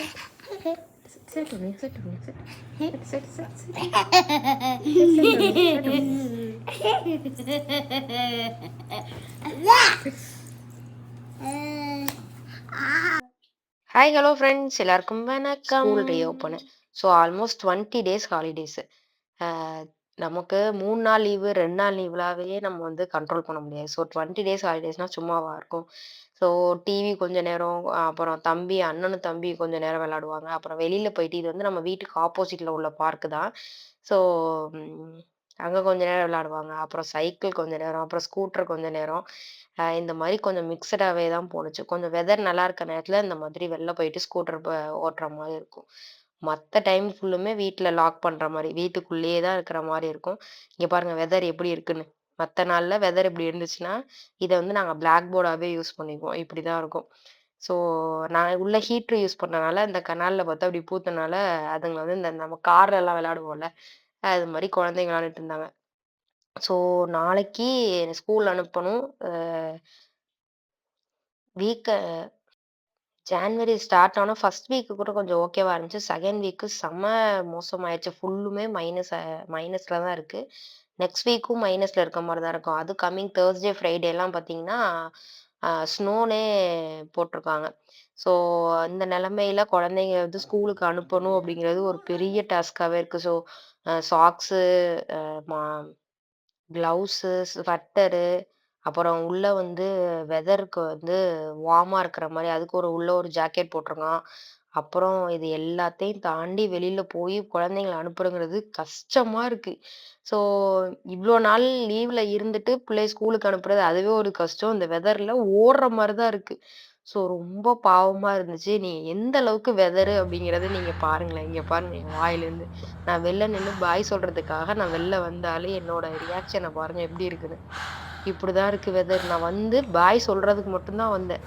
Sit on me, sit on me, sit. Sit. Hi hello friends, எல்லாருக்கும் வணக்கம். School reopen. So almost 20 days holidays. நமக்கு 3 நாள் leave 2 நாள் லீவ்லாவே நம்ம வந்து கண்ட்ரோல் பண்ண முடியாது. ஸோ 20 டேஸ் ஹாலிடேஸ்னால் சும்மாவா இருக்கும். ஸோ டிவி கொஞ்ச நேரம், அப்புறம் அண்ணனும் தம்பி கொஞ்ச நேரம் விளையாடுவாங்க. அப்புறம் வெளியில் போயிட்டு, இது வந்து நம்ம வீட்டுக்கு ஆப்போசிட்டில் உள்ள பார்க்கு தான். ஸோ அங்கே கொஞ்ச நேரம் விளையாடுவாங்க. அப்புறம் சைக்கிள் கொஞ்ச நேரம், அப்புறம் ஸ்கூட்டர் கொஞ்ச நேரம். இந்த மாதிரி கொஞ்சம் மிக்சடாகவே தான் போணுச்சு. கொஞ்சம் வெதர் நல்லா இருக்க நேரத்தில் இந்த மாதிரி வெளில போயிட்டு ஸ்கூட்டர் ஓட்டுற மாதிரி இருக்கும். மற்ற டைம் ஃபுல்லுமே வீட்டில் லாக் பண்ணுற மாதிரி, வீட்டுக்குள்ளேயே தான் இருக்கிற மாதிரி இருக்கும். இங்கே பாருங்கள் வெதர் எப்படி இருக்குன்னு. மற்ற நாளில் வெதர் இப்படி இருந்துச்சுன்னா, இதை வந்து நாங்கள் பிளாக் போர்டாகவே யூஸ் பண்ணிக்குவோம். இப்படி தான் இருக்கும். ஸோ நான் உள்ள ஹீட்ரு யூஸ் பண்ணனால, இந்த கனாலில் பார்த்தா அப்படி பூத்தனால, அதுங்க வந்து இந்த நம்ம கார்லலாம் விளையாடுவோம்ல, அது மாதிரி குழந்தைங்க விளையாண்டுட்டு இருந்தாங்க. ஸோ நாளைக்கு ஸ்கூல் அனுப்பணும். வீக்க ஜான்வரி ஸ்டார்ட் ஆனா ஃபர்ஸ்ட் வீக் கூட கொஞ்சம் ஓகேவா இருந்துச்சு. செகண்ட் வீக்கு செம்ம மோசமாயிருச்சு. ஃபுல்லுமே மைனஸ்ல தான் இருக்கு. நெக்ஸ்ட் வீக்கும் மைனஸ்ல இருக்க மாரி தான் இருக்கும். அது கம்மிங் தேர்ஸ்டே, ஃப்ரைடேலாம் பார்த்தீங்கன்னா, ஸ்னோனே போட்டிருக்காங்க. ஸோ இந்த நிலைமையில குழந்தைங்க வந்து ஸ்கூலுக்கு அனுப்பணும் அப்படிங்கிறது ஒரு பெரிய டாஸ்க்காவே இருக்கு. ஸோ சாக்ஸு, அ மா கிளவுஸு, ஸ்வெட்டரு, அப்புறம் உள்ள வந்து வெதருக்கு வந்து வார்மா இருக்கிற மாரி அதுக்கு உள்ள ஒரு ஜாக்கெட் போட்டிருக்கான். அப்புறம் இது எல்லாத்தையும் தாண்டி வெளியில போய் குழந்தைங்கள அனுப்புறங்கிறது கஷ்டமா இருக்கு. ஸோ இவ்ளோ நாள் லீவ்ல இருந்துட்டு பிள்ளைய ஸ்கூலுக்கு அனுப்புறது அதுவே ஒரு கஷ்டம். இந்த வெதர்ல ஓடுற மாரி தான் இருக்கு. ஸோ ரொம்ப பாவமா இருந்துச்சு. நீங்க எந்த அளவுக்கு வெதரு அப்படிங்கிறத நீங்க பாருங்களேன். இங்க பாருங்க என் வாயிலேருந்து. நான் வெளில நின்னு பாய் சொல்றதுக்காக நான் வெளில வந்தாலே என்னோட ரியாக்ஷன பாருங்க எப்படி இருக்குன்னு. இப்படிதான் இருக்கு வெதர். நான் வந்து பாய் சொல்றதுக்கு மட்டும் தான் வந்தேன்.